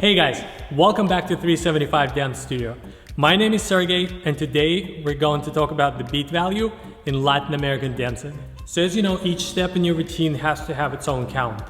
Hey guys, welcome back to 375 Dance Studio. My name is Sergey and today we're going to talk about the beat value in Latin American dancing. So as you know, each step in your routine has to have its own count.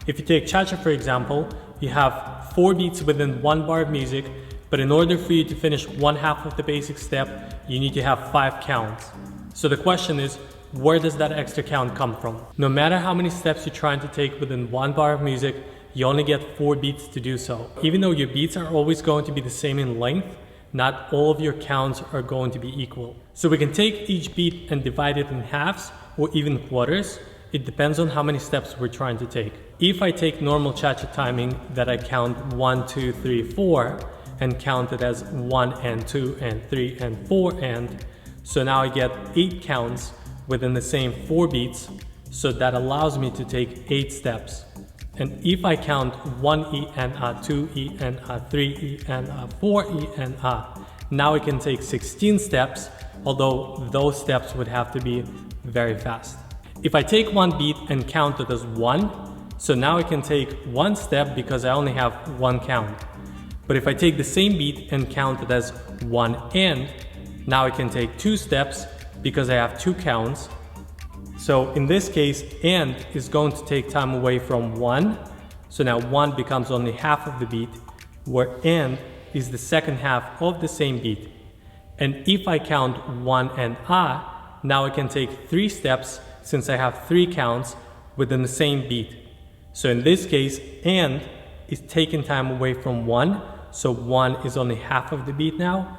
If you take cha-cha for example, you have 4 beats within 1 bar of music, but in order for you to finish one half of the basic step, you need to have 5 counts. So the question is, where does that extra count come from? No matter how many steps you're trying to take within 1 bar of music, you only get 4 beats to do so. Even though your beats are always going to be the same in length, not all of your counts are going to be equal. So we can take each beat and divide it in halves or even quarters. It depends on how many steps we're trying to take. If I take normal cha-cha timing that I count 1, 2, 3, 4 and count it as 1 and 2 and 3 and 4 and, so now I get 8 counts within the same 4 beats, so that allows me to take 8 steps. And if I count 1 E and A, 2 E and A, 3 E and A, 4 E and A, now I can take 16 steps, although those steps would have to be very fast. If I take 1 beat and count it as 1, so now I can take 1 step because I only have 1 count. But if I take the same beat and count it as 1 and, now I can take 2 steps because I have 2 counts. So in this case, and is going to take time away from 1. So now 1 becomes only half of the beat, where and is the second half of the same beat. And if I count 1 and A, now I can take 3 steps since I have 3 counts within the same beat. So in this case, and is taking time away from 1. So 1 is only half of the beat now,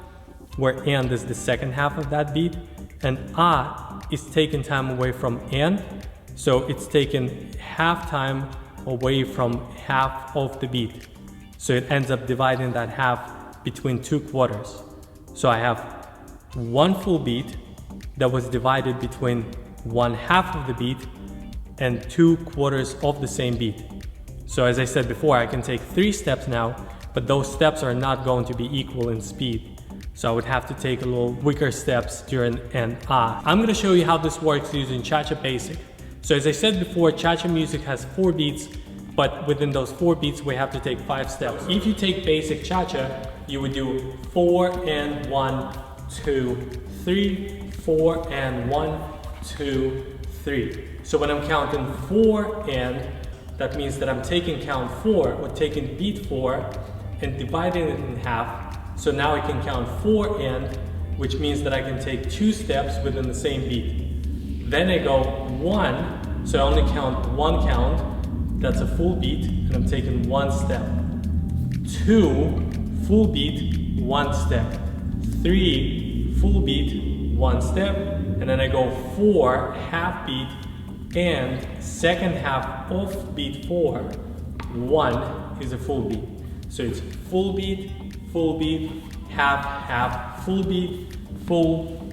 where and is the second half of that beat. And A is taking time away from and, so it's taken half time away from half of the beat. So it ends up dividing that half between 2 quarters. So I have 1 full beat that was divided between 1 half of the beat and 2 quarters of the same beat. So as I said before, I can take 3 steps now, but those steps are not going to be equal in speed. So I would have to take a little quicker steps during and A. I'm going to show you how this works using Cha-Cha Basic. So as I said before, Cha-Cha music has 4 beats, but within those 4 beats we have to take 5 steps. If you take basic Cha-Cha, you would do 4 and 1, 2, 3, 4 and 1, 2, 3. So when I'm counting 4 and, that means that I'm taking count 4 or taking beat 4 and dividing it in half. So now I can count 4 and, which means that I can take 2 steps within the same beat. Then I go 1, so I only count 1 count, that's a full beat, and I'm taking 1 step. 2, full beat, 1 step. 3, full beat, 1 step, and then I go 4, half beat, and second half of beat 4, 1 is a full beat. So it's full beat, half, half, full beat, full,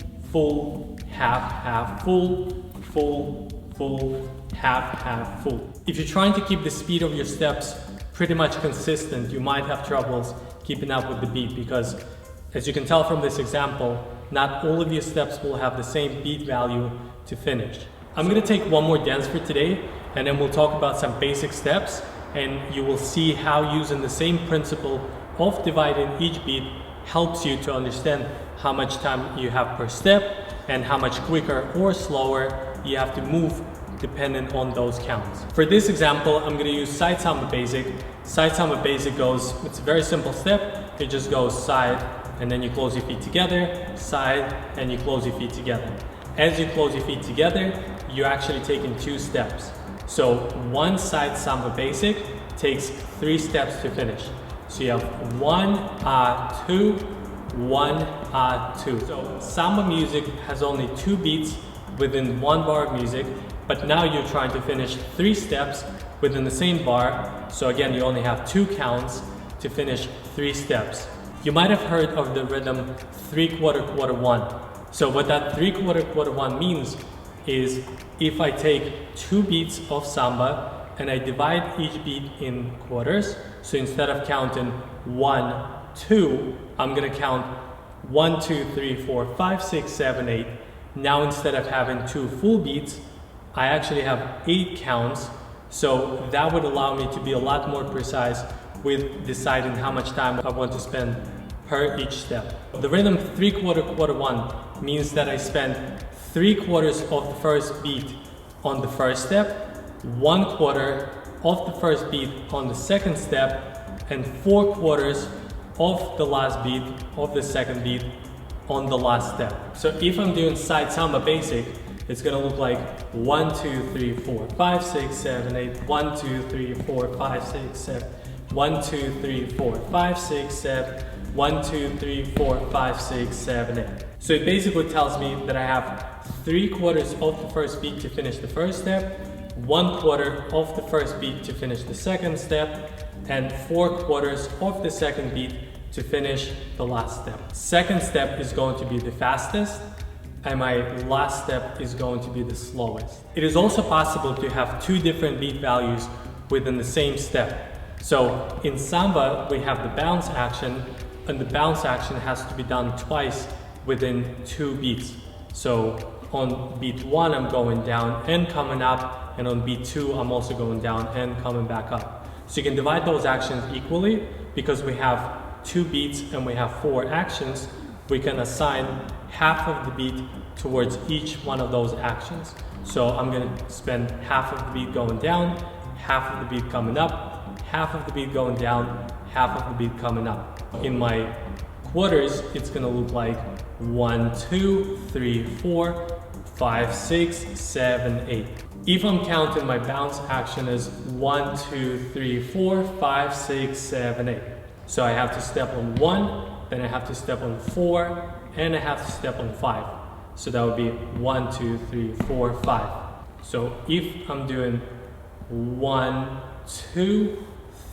half, full, half, full. If you're trying to keep the speed of your steps pretty much consistent, you might have troubles keeping up with the beat because, as you can tell from this example, not all of your steps will have the same beat value to finish. I'm going to take one more dance for today, and then we'll talk about some basic steps, and you will see how using the same principle of dividing each beat helps you to understand how much time you have per step and how much quicker or slower you have to move depending on those counts. For this example, I'm going to use side Samba basic. Side Samba basic goes, it's a very simple step. It just goes side and then you close your feet together, side and you close your feet together. As you close your feet together, you're actually taking 2 steps. So one side Samba basic takes 3 steps to finish. So you have 1, A, 2, 1, A, 2. So Samba music has only 2 beats within 1 bar of music, but now you're trying to finish 3 steps within the same bar. So again, you only have 2 counts to finish 3 steps. You might have heard of the rhythm 3/4, 1. So what that 3/4, 1 means is if I take 2 beats of Samba and I divide each beat in quarters, so instead of counting 1, 2, I'm gonna count 1, 2, 3, 4, 5, 6, 7, 8. Now instead of having 2 full beats, I actually have 8 counts, so that would allow me to be a lot more precise with deciding how much time I want to spend per each step. The rhythm 3/4 quarter 1 means that I spend 3/4 of the first beat on the first step, 1/4 of the first beat on the second step, and 4/4 of the last beat of the second beat on the last step. So if I'm doing side samba basic, it's gonna look like 1, 2, 3, 4, 5, 6, 7, 8, 1, 2, 3, 4, 5, 6, 7, 1, 2, 3, 4, 5, 6, 7, 1, 2, 3, 4, 5, 6, 7, 8. So it basically tells me that I have 3/4 of the first beat to finish the first step, 1/4 of the first beat to finish the second step, and 4/4 of the second beat to finish the last step. Second step is going to be the fastest, and my last step is going to be the slowest. It is also possible to have two different beat values within the same step. So in samba, we have the bounce action, and the bounce action has to be done twice within 2 beats. So on beat 1, I'm going down and coming up, and on beat 2, I'm also going down and coming back up. So you can divide those actions equally because we have 2 beats and we have 4 actions. We can assign half of the beat towards each one of those actions. So I'm gonna spend half of the beat going down, half of the beat coming up, half of the beat going down, half of the beat coming up. In my quarters, it's gonna look like 1, 2, 3, 4, 5, 6, 7, 8. If I'm counting my bounce action as 1, 2, 3, 4, 5, 6, 7, 8. So I have to step on 1, then I have to step on 4, and I have to step on 5. So that would be 1, 2, 3, 4, 5. So if I'm doing 1, 2,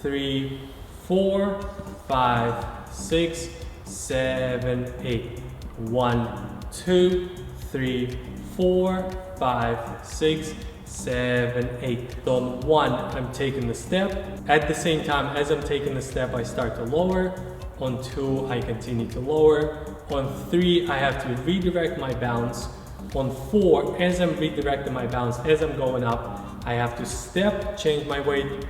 3, 4, 5, 6, 7, 8. 1, 2, 3, 4, 5, 6, 7, 8. So on 1, I'm taking the step. At the same time as I'm taking the step, I start to lower. On 2, I continue to lower. On 3, I have to redirect my bounce. On 4, as I'm redirecting my bounce, as I'm going up, I have to step, change my weight.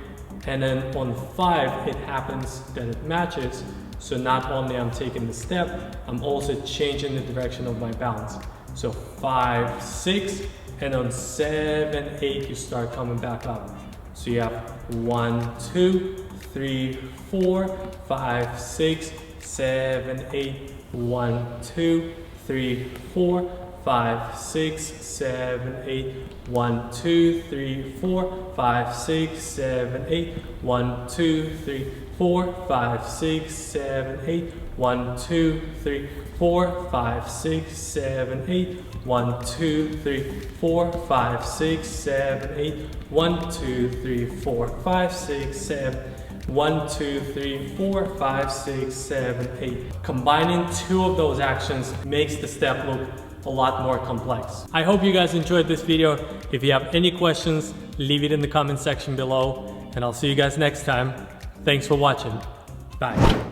And then on 5, it happens that it matches. So not only I'm taking the step, I'm also changing the direction of my bounce. So 5, 6, and on 7, 8, you start coming back up. So you have 1, 2, 3, 4, 5, 6, 7, 8, 1, 2, 3, 4, 5, 6, 7, 8, 1, 2, 3, 4, 5, 6, 7, 8, 1, 2, 3, 4, 5, 6, 7, 8, 1, 2, 3, 4, 5, 6, 7, 8, 1, 2, 3, 4, 5, 6, 7, 8, 1, 2, 3, 4, 5, 6, 7, 1, 2, 3, 4, 5, 6, 7, 8. Combining 2 of those actions makes the step look a lot more complex. I hope you guys enjoyed this video. If you have any questions, leave it in the comment section below, and I'll see you guys next time. Thanks for watching. Bye.